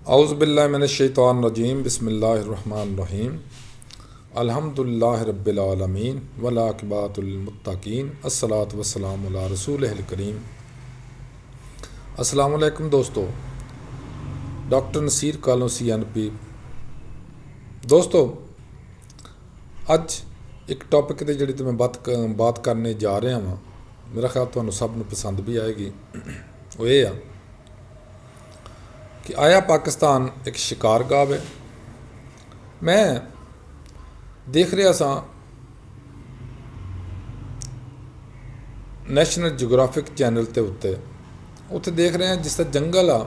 औज़ुबिल्लाहिमिनश्शैतानिर्रजीम बिस्मिल्लाहिर्रहमानिर्रहीम अल्हम्दुलिल्लाहि रब्बिल आलमीन वल आक़िबतुल मुत्तक़ीन अस्सलातु वस्सलामु अला रसूलिहिल करीम। अस्सलामु अलैकुम दोस्तों, डॉक्टर नसीर कालों CNP। दोस्तों, अज एक टॉपिक ते जिहड़ी मैं बात करने जा रहा हाँ, मेरा ख्याल तुहानूं सब नूं पसंद भी आएगी। वो ये आ कि आया पाकिस्तान एक शिकार गाह है। मैं देख रहा सा नैशनल जियोग्राफिक चैनल के उत्ते उत्थे देख रहे हैं जिस तरह जंगल आ,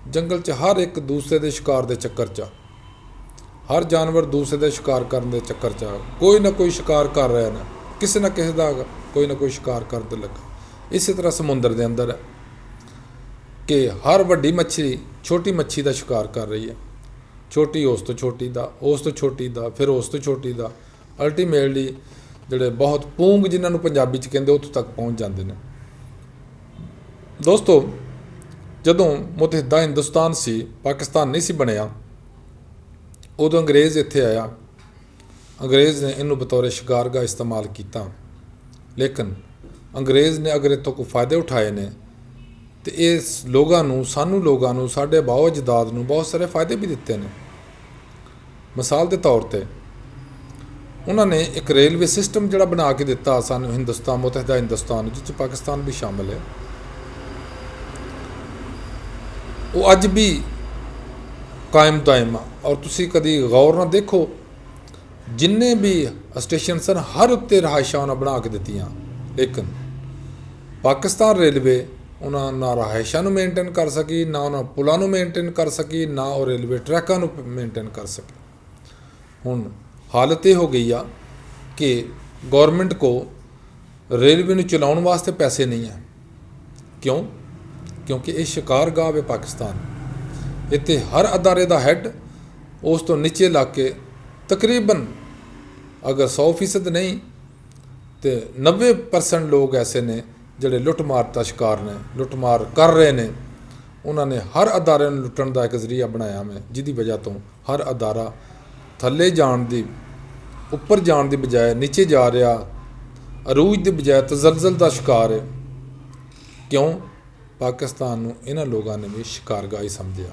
जंगल च हर एक दूसरे के शिकार के चक्कर च, हर जानवर दूसरे के शिकार करने के चक्कर च कोई ना कोई शिकार कर रहे हैं, किसी ना किसी का कोई ना कोई शिकार करते लगा। इस तरह समुद्र के अंदर है कि हर वड्डी मच्छी छोटी मच्छी का शिकार कर रही है, छोटी उस तो छोटी का, उस तो छोटी का, फिर उस तो छोटी का, अल्टीमेटली जोड़े बहुत पूंग जिन्होंने पंजाबी च कहते उत्थों तक पहुँच जाते हैं। दोस्तों, जदों मुतहदा हिंदुस्तान सी, पाकिस्तान नहीं सी बनया, उदों अंग्रेज़ इत्थे आया। अंग्रेज़ ने इनू बतौर शिकारगाह इस्तेमाल किया, लेकिन अंग्रेज़ ने अगर इतों कोई फायदे उठाए ने तो इस लोगों सानू लोगों साढ़े बाओ अजदाद नूं बहुत सारे फायदे भी दिते हैं। मिसाल के तौर पर उन्होंने एक रेलवे सिस्टम जोड़ा बना के दिता सानू हिंदुस्तान, मुतहदा हिंदुस्तान जिस पाकिस्तान भी शामिल है। वो अज भी कायम दायम आ। और तुसी कभी गौर ना देखो, जिन्ने भी स्टेशन सन हर उत्ते रहायशा उन्हें बना के दित्तियां, लेकिन पाकिस्तान रेलवे उन्होंने ना रहायशा मेनटेन कर सकी, ना उन्होंने पुलों मेनटेन कर सकी, ना वो रेलवे ट्रैकों मेनटेन कर सकी। हुण हालत यह हो गई आ कि गौरमेंट को रेलवे नूं चलाउण वास्ते पैसे नहीं है। क्यों? क्योंकि ये शिकारगाह है पाकिस्तान। इत्थे हर अदारे का हैड उस तो नीचे ला के तकरीबन अगर 100% नहीं तो 90% लोग ऐसे ने जोड़े लुटमार का शिकार ने, लुटमार कर रहे हैं। उन्होंने हर अदारे लुटन का एक जरिया बनाया मैं, जिसकी वजह तो हर अदारा थले जान की, उपर जान की बजाय नीचे जा रहा, अरूज की बजाय तजलजल का शिकार है। क्यों? पाकिस्तान इन्होंने लोगों ने भी शिकारगाह ही समझा।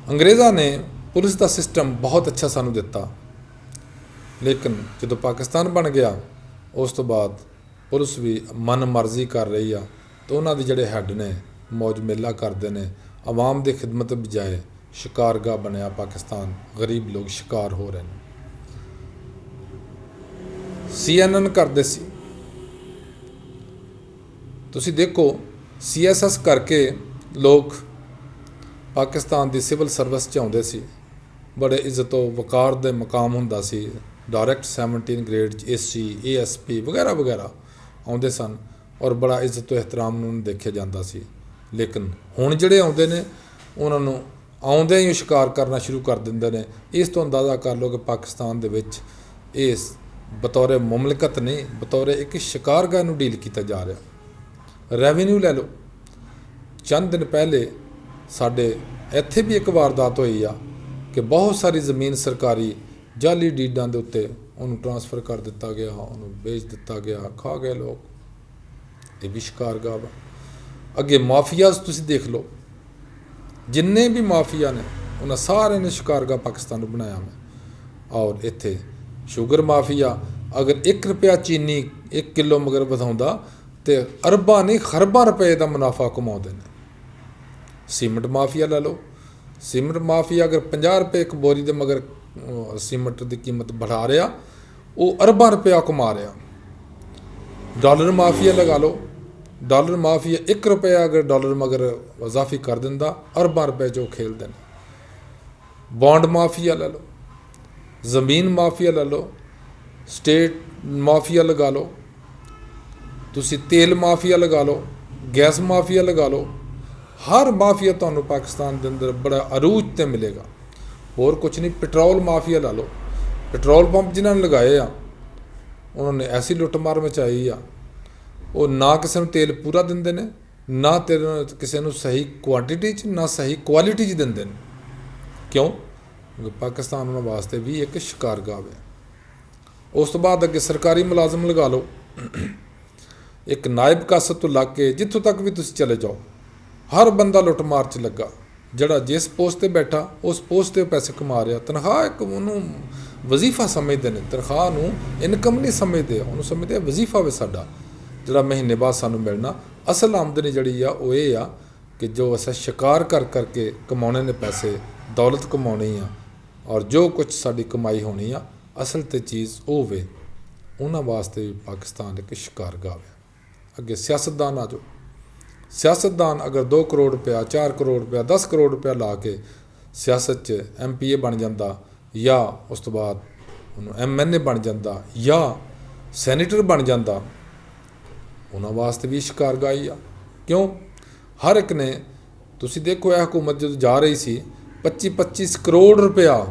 अंग्रेज़ों ने पुलिस का सिस्टम बहुत अच्छा सानू दिता, लेकिन जो पाकिस्तान बन गया उस तो बाद पुलिस भी मन मर्जी कर रही है। तो उन्होंने जोड़े हैड ने मौज मेला करते हैं, आवाम की खिदमत बजाय शिकारगाह बनया पाकिस्तान। गरीब लोग शिकार हो रहे हैं। CNN करते सी, तुसी देखो CSS करके लोग पाकिस्तान की सिविल सर्विस च आउंदे सी, बड़े इज्जत वकार दे मकाम हुंदा सी, डायरैक्ट 17 ग्रेड AC ASP वगैरह वगैरह आउंदे सन और बड़ा इज्जत एहतराम नूं देखा जाता सी। लेकिन हुण जिहड़े आउंदे ने उन्होंने आउंदे ही शिकार करना शुरू कर दिंदे ने। इस तो अंदाज़ा कर लो कि पाकिस्तान दे विच इस बतौर मुमलिकत नहीं, बतौर एक शिकारगाह नूं डील किया जा रहा। रेवन्यू लै लो, चंद दिन पहले साडे इत्थे भी एक वारदात हुई आ कि बहुत सारी ज़मीन सरकारी जाली डीडां दे उत्ते उन्होंने ट्रांसफर कर दिता गया, उन्होंने बेच दिता गया, खा गए लोग। ये भी शिकारगाह वा। अगे माफियाज तुसीं देख लो, जिन्ने भी माफिया ने उन्हें सारे ने शिकारगाह पाकिस्तान बनाया मैं। और इत्थे शुगर माफिया अगर 1 रुपया चीनी 1 किलो मगर वधाउंदा तो अरबां नहीं खरबां रुपए का मुनाफा कमाउंदे ने। सीमेंट माफिया ला लो, सीमेंट माफिया अगर 50 रुपए एक बोरी के मगर सीमेंट की कीमत बढ़ा रहा, वो अरबां रुपया कमा रहा। डॉलर माफिया लगा लो, डॉलर माफिया 1 रुपया अगर डॉलर मगर इजाफी कर दिंदा, अरबां रुपए जो खेलते हैं। बॉन्ड माफिया ला लो, जमीन माफिया ला लो, स्टेट माफिया लगा लो, तुसी तेल माफिया लगा लो, गैस माफिया लगा लो। हर माफिया तुहानूं पाकिस्तान के अंदर बड़ा अरूज ते मिलेगा। होर कुछ नहीं, पेट्रोल माफिया ला लो, पेट्रोल पंप जिन्होंने लगाए आ उन्होंने ऐसी लुटमार मचाई आ, वो ना किसी तेल पूरा देंदे ने ਨਾ ਤੇਰੇ ਕਿਸੇ ਨੂੰ ਸਹੀ ਕੁਆਂਟੀਟੀ 'ਚ ਨਾ ਸਹੀ ਕੁਆਲਿਟੀ 'ਚ ਦਿੰਦੇ ਨੇ। ਕਿਉਂ? ਕਿਉਂਕਿ ਪਾਕਿਸਤਾਨ ਉਹਨਾਂ ਵਾਸਤੇ ਵੀ ਇੱਕ ਸ਼ਿਕਾਰਗਾਹ ਹੈ। ਉਸ ਤੋਂ ਬਾਅਦ ਅੱਗੇ ਸਰਕਾਰੀ ਮੁਲਾਜ਼ਮ ਲਗਾ ਲਓ, ਇੱਕ ਨਾਇਬ ਕਾਸਤ ਤੋਂ ਲੱਗ ਕੇ ਜਿੱਥੋਂ ਤੱਕ ਵੀ ਤੁਸੀਂ ਚਲੇ ਜਾਓ, ਹਰ ਬੰਦਾ ਲੁੱਟ ਮਾਰ 'ਚ ਲੱਗਾ। ਜਿਹੜਾ ਜਿਸ ਪੋਸਟ 'ਤੇ ਬੈਠਾ ਉਸ ਪੋਸਟ 'ਤੇ ਪੈਸੇ ਕਮਾ ਰਿਹਾ। ਤਨਖਾਹ ਇੱਕ ਉਹਨੂੰ ਵਜ਼ੀਫਾ ਸਮਝਦੇ ਨੇ, ਤਨਖਾਹ ਨੂੰ ਇਨਕਮ ਨਹੀਂ ਸਮਝਦੇ, ਉਹਨੂੰ ਸਮਝਦੇ ਆ ਵਜ਼ੀਫਾ ਵੇ ਸਾਡਾ, ਜਿਹੜਾ ਮਹੀਨੇ ਬਾਅਦ ਸਾਨੂੰ ਮਿਲਣਾ। ਅਸਲ ਆਮਦਨੀ ਜਿਹੜੀ ਆ ਉਹ ਇਹ ਆ ਕਿ ਜੋ ਅਸੀਂ ਸ਼ਿਕਾਰ ਕਰ ਕਰਕੇ ਕਮਾਉਣੇ ਨੇ ਪੈਸੇ, ਦੌਲਤ ਕਮਾਉਣੀ ਆ, ਔਰ ਜੋ ਕੁਝ ਸਾਡੀ ਕਮਾਈ ਹੋਣੀ ਆ ਅਸਲ 'ਤੇ ਚੀਜ਼ ਉਹ ਵੇ। ਉਹਨਾਂ ਵਾਸਤੇ ਵੀ ਪਾਕਿਸਤਾਨ ਇੱਕ ਸ਼ਿਕਾਰਗਾਹ ਹੈ। ਅੱਗੇ ਸਿਆਸਤਦਾਨ ਆ ਜਾਓ, ਸਿਆਸਤਦਾਨ ਅਗਰ 2 ਕਰੋੜ ਰੁਪਇਆ, 4 ਕਰੋੜ ਰੁਪਇਆ, 10 ਕਰੋੜ ਰੁਪਇਆ ਲਾ ਕੇ ਸਿਆਸਤ 'ਚ MPA ਬਣ ਜਾਂਦਾ, ਜਾਂ ਉਸ ਤੋਂ ਬਾਅਦ ਉਹਨੂੰ MNA ਬਣ ਜਾਂਦਾ, ਜਾਂ ਸੈਨੇਟਰ ਬਣ ਜਾਂਦਾ, ਉਹਨਾਂ ਵਾਸਤੇ ਵੀ ਸ਼ਿਕਾਰਗਾਹ ਹੀ ਆ। ਕਿਉਂ? ਹਰ ਇੱਕ ਨੇ, ਤੁਸੀਂ ਦੇਖੋ ਇਹ ਹਕੂਮਤ ਜਦੋਂ ਜਾ ਰਹੀ ਸੀ 25-25 ਕਰੋੜ ਰੁਪਇਆ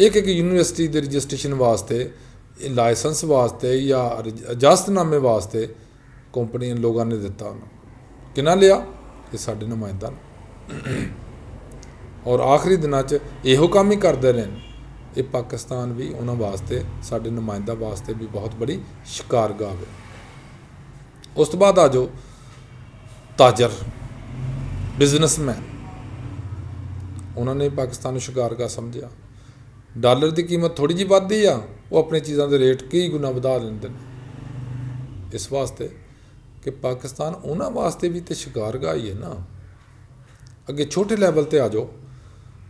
ਇੱਕ ਯੂਨੀਵਰਸਿਟੀ ਦੇ ਰਜਿਸਟ੍ਰੇਸ਼ਨ ਵਾਸਤੇ, ਲਾਇਸੈਂਸ ਵਾਸਤੇ ਜਾਂ ਇਜਾਜ਼ਤਨਾਮੇ ਵਾਸਤੇ ਕੰਪਨੀਆਂ ਲੋਕਾਂ ਨੇ ਦਿੱਤਾ। ਉਹਨੂੰ ਕਿਹਨਾਂ ਲਿਆ? ਇਹ ਸਾਡੇ ਨੁਮਾਇੰਦਾ ਨੇ। ਔਰ ਆਖਰੀ ਦਿਨਾਂ 'ਚ ਇਹੋ ਕੰਮ ਹੀ ਕਰਦੇ ਰਹੇ ਨੇ। ਇਹ ਪਾਕਿਸਤਾਨ ਵੀ ਉਹਨਾਂ ਵਾਸਤੇ, ਸਾਡੇ ਨੁਮਾਇੰਦਾ ਵਾਸਤੇ ਵੀ ਬਹੁਤ ਬੜੀ ਸ਼ਿਕਾਰਗਾਹ ਹੈ। ਉਸ ਤੋਂ ਬਾਅਦ ਆ ਜਾਓ ਤਾਜਰ, ਬਿਜ਼ਨਸਮੈਨ, ਉਹਨਾਂ ਨੇ ਪਾਕਿਸਤਾਨ ਨੂੰ ਸ਼ਿਕਾਰਗਾਹ ਸਮਝਿਆ। ਡਾਲਰ ਦੀ ਕੀਮਤ ਥੋੜ੍ਹੀ ਜਿਹੀ ਵੱਧਦੀ ਆ, ਉਹ ਆਪਣੀ ਚੀਜ਼ਾਂ ਦੇ ਰੇਟ ਕਈ ਗੁਣਾ ਵਧਾ ਲੈਂਦੇ ਨੇ, ਇਸ ਵਾਸਤੇ ਕਿ ਪਾਕਿਸਤਾਨ ਉਹਨਾਂ ਵਾਸਤੇ ਵੀ ਤਾਂ ਸ਼ਿਕਾਰਗਾਹ ਹੀ ਹੈ ਨਾ। ਅੱਗੇ ਛੋਟੇ ਲੈਵਲ 'ਤੇ ਆ ਜਾਓ,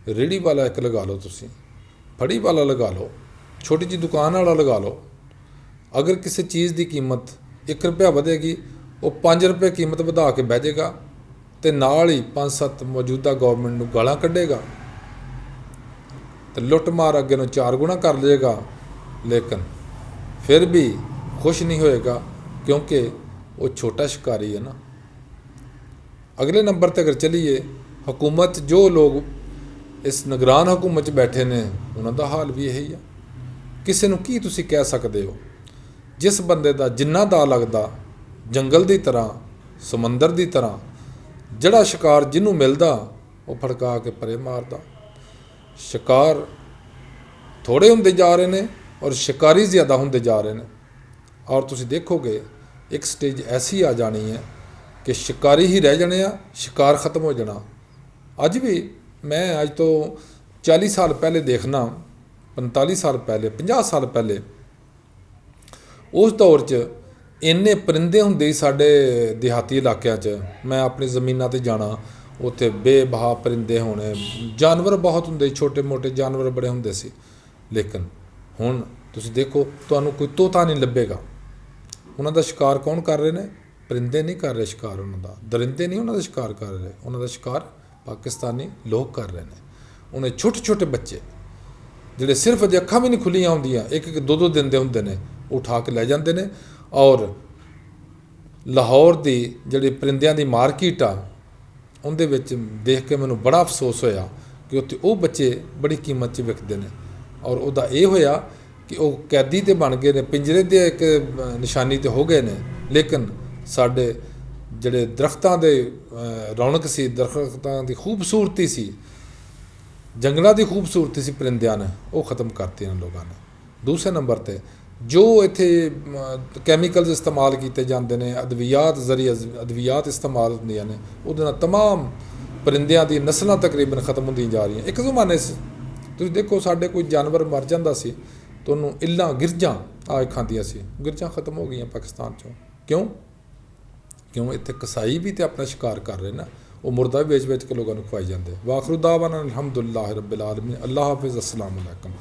ਰੇਹੜੀ ਵਾਲਾ ਇੱਕ ਲਗਾ ਲਓ, ਤੁਸੀਂ ਫੜੀ ਵਾਲਾ ਲਗਾ ਲਓ, ਛੋਟੀ ਜਿਹੀ ਦੁਕਾਨ ਵਾਲਾ ਲਗਾ ਲਓ। ਅਗਰ ਕਿਸੇ ਚੀਜ਼ ਦੀ ਕੀਮਤ 1 ਰੁਪਇਆ ਵਧੇਗੀ, ਉਹ 5 ਰੁਪਏ ਕੀਮਤ ਵਧਾ ਕੇ ਬਹਿ ਜਾਏਗਾ ਅਤੇ ਨਾਲ ਹੀ 5-7 ਮੌਜੂਦਾ ਗੌਰਮੈਂਟ ਨੂੰ ਗਾਲਾਂ ਕੱਢੇਗਾ ਅਤੇ ਲੁੱਟ ਮਾਰ ਅੱਗੇ ਨੂੰ 4 ਗੁਣਾ ਕਰ ਲਏਗਾ, ਲੇਕਿਨ ਫਿਰ ਵੀ ਖੁਸ਼ ਨਹੀਂ ਹੋਏਗਾ ਕਿਉਂਕਿ ਉਹ ਛੋਟਾ ਸ਼ਿਕਾਰੀ ਹੈ ਨਾ। ਅਗਲੇ ਨੰਬਰ 'ਤੇ ਅਗਰ ਚਲੀਏ, ਹਕੂਮਤ, ਜੋ ਲੋਕ ਇਸ ਨਿਗਰਾਨ ਹਕੂਮਤ 'ਚ ਬੈਠੇ ਨੇ, ਉਹਨਾਂ ਦਾ ਹਾਲ ਵੀ ਇਹੀ ਆ। ਕਿਸੇ ਨੂੰ ਕੀ ਤੁਸੀਂ ਕਹਿ ਸਕਦੇ ਹੋ? ਜਿਸ ਬੰਦੇ ਦਾ ਜਿੰਨਾ ਦਾ ਲੱਗਦਾ, ਜੰਗਲ ਦੀ ਤਰ੍ਹਾਂ, ਸਮੁੰਦਰ ਦੀ ਤਰ੍ਹਾਂ, ਜਿਹੜਾ ਸ਼ਿਕਾਰ ਜਿਹਨੂੰ ਮਿਲਦਾ ਉਹ ਫੜਕਾ ਕੇ ਪਰੇ ਮਾਰਦਾ। ਸ਼ਿਕਾਰ ਥੋੜ੍ਹੇ ਹੁੰਦੇ ਜਾ ਰਹੇ ਨੇ ਔਰ ਸ਼ਿਕਾਰੀ ਜ਼ਿਆਦਾ ਹੁੰਦੇ ਜਾ ਰਹੇ ਨੇ। ਔਰ ਤੁਸੀਂ ਦੇਖੋਗੇ ਇੱਕ ਸਟੇਜ ਐਸੀ ਆ ਜਾਣੀ ਹੈ ਕਿ ਸ਼ਿਕਾਰੀ ਹੀ ਰਹਿ ਜਾਣੇ ਆ, ਸ਼ਿਕਾਰ ਖਤਮ ਹੋ ਜਾਣਾ। ਅੱਜ ਵੀ ਮੈਂ ਅੱਜ ਤੋਂ 40 ਸਾਲ ਪਹਿਲੇ ਦੇਖਣਾ, 45 ਸਾਲ ਪਹਿਲੇ, 50 ਸਾਲ ਪਹਿਲੇ, ਉਸ ਦੌਰ 'ਚ ਇੰਨੇ ਪਰਿੰਦੇ ਹੁੰਦੇ ਸੀ ਸਾਡੇ ਦਿਹਾਤੀ ਇਲਾਕਿਆਂ 'ਚ। ਮੈਂ ਆਪਣੀ ਜ਼ਮੀਨਾਂ 'ਤੇ ਜਾਣਾ, ਉੱਥੇ ਬੇਬਹਾ ਪਰਿੰਦੇ ਹੋਣੇ, ਜਾਨਵਰ ਬਹੁਤ ਹੁੰਦੇ, ਛੋਟੇ ਮੋਟੇ ਜਾਨਵਰ ਬੜੇ ਹੁੰਦੇ ਸੀ। ਲੇਕਿਨ ਹੁਣ ਤੁਸੀਂ ਦੇਖੋ, ਤੁਹਾਨੂੰ ਕੋਈ ਤੋਤਾ ਨਹੀਂ ਲੱਭੇਗਾ। ਉਹਨਾਂ ਦਾ ਸ਼ਿਕਾਰ ਕੌਣ ਕਰ ਰਹੇ ਨੇ? ਪਰਿੰਦੇ ਨਹੀਂ ਕਰ ਰਹੇ ਸ਼ਿਕਾਰ ਉਹਨਾਂ ਦਾ, ਦਰਿੰਦੇ ਨਹੀਂ ਉਹਨਾਂ ਦਾ ਸ਼ਿਕਾਰ ਕਰ ਰਹੇ, ਉਹਨਾਂ ਦਾ ਸ਼ਿਕਾਰ ਪਾਕਿਸਤਾਨੀ ਲੋਕ ਕਰ ਰਹੇ ਨੇ। ਉਹਨੇ ਛੋਟੇ ਛੋਟੇ ਬੱਚੇ ਜਿਹੜੇ ਸਿਰਫ ਅਜੇ ਅੱਖਾਂ ਵੀ ਨਹੀਂ ਖੁੱਲੀਆਂ ਹੁੰਦੀਆਂ, 1-1 2-2 ਦਿਨ ਦੇ ਹੁੰਦੇ ਨੇ, ਉਠਾ ਕੇ ਲੈ ਜਾਂਦੇ ਨੇ। ਔਰ ਲਾਹੌਰ ਦੀ ਜਿਹੜੀ ਪਰਿੰਦਿਆਂ ਦੀ ਮਾਰਕੀਟ ਆ, ਉਹਦੇ ਵਿੱਚ ਦੇਖ ਕੇ ਮੈਨੂੰ ਬੜਾ ਅਫਸੋਸ ਹੋਇਆ ਕਿ ਉੱਥੇ ਉਹ ਬੱਚੇ ਬੜੀ ਕੀਮਤ 'ਚ ਵਿਕਦੇ ਨੇ। ਔਰ ਉਹਦਾ ਇਹ ਹੋਇਆ ਕਿ ਉਹ ਕੈਦੀ ਤੇ ਬਣ ਗਏ ਨੇ, ਪਿੰਜਰੇ ਦੇ ਇੱਕ ਨਿਸ਼ਾਨੀ 'ਤੇ ਹੋ ਗਏ ਨੇ। ਲੇਕਿਨ ਸਾਡੇ ਜਿਹੜੇ ਦਰਖਤਾਂ ਦੇ ਰੌਣਕ ਸੀ, ਦਰਖਤਾਂ ਦੀ ਖੂਬਸੂਰਤੀ ਸੀ, ਜੰਗਲਾਂ ਦੀ ਖੂਬਸੂਰਤੀ ਸੀ, ਪਰਿੰਦਿਆਂ ਨੇ ਉਹ ਖ਼ਤਮ ਕਰਤੀ ਇਹਨਾਂ ਲੋਕਾਂ ਨੇ। ਦੂਸਰੇ ਨੰਬਰ 'ਤੇ ਜੋ ਇੱਥੇ ਕੈਮੀਕਲਸ ਇਸਤੇਮਾਲ ਕੀਤੇ ਜਾਂਦੇ ਨੇ, ਅਦਵਿਆਤ ਜ਼ਰੀਏ ਅਦਵਿਆਤ ਇਸਤੇਮਾਲ ਹੁੰਦੀਆਂ ਨੇ, ਉਹਦੇ ਨਾਲ ਤਮਾਮ ਪਰਿੰਦਿਆਂ ਦੀ ਨਸਲਾਂ ਤਕਰੀਬਨ ਖਤਮ ਹੁੰਦੀਆਂ ਜਾ ਰਹੀਆਂ। ਇੱਕ ਜ਼ਮਾਨੇ 'ਚ ਤੁਸੀਂ ਦੇਖੋ, ਸਾਡੇ ਕੋਈ ਜਾਨਵਰ ਮਰ ਜਾਂਦਾ ਸੀ ਤਾਂ ਉਹਨੂੰ ਇੱਲਾਂ, ਗਿਰਜਾਂ ਆ ਖਾਂਦੀਆਂ ਸੀ। ਗਿਰਜਾਂ ਖਤਮ ਹੋ ਗਈਆਂ ਪਾਕਿਸਤਾਨ 'ਚੋਂ। ਕਿਉਂ? ਕਿਉਂ ਇੱਥੇ ਕਸਾਈ ਵੀ ਤਾਂ ਆਪਣਾ ਸ਼ਿਕਾਰ ਕਰ ਰਹੇ ਨਾ, ਉਹ ਮੁਰਦਾ ਵੀ ਵੇਚ ਕੇ ਲੋਕਾਂ ਨੂੰ ਖਵਾਈ ਜਾਂਦੇ। ਵਾਖਰੂ ਦਾਵਾਨਾ ਅਲਹਮਦੁਲਿल्लाह रब्बिल आलमीन। अल्लाह हाफिज़, अस्सलाम वालेकुम।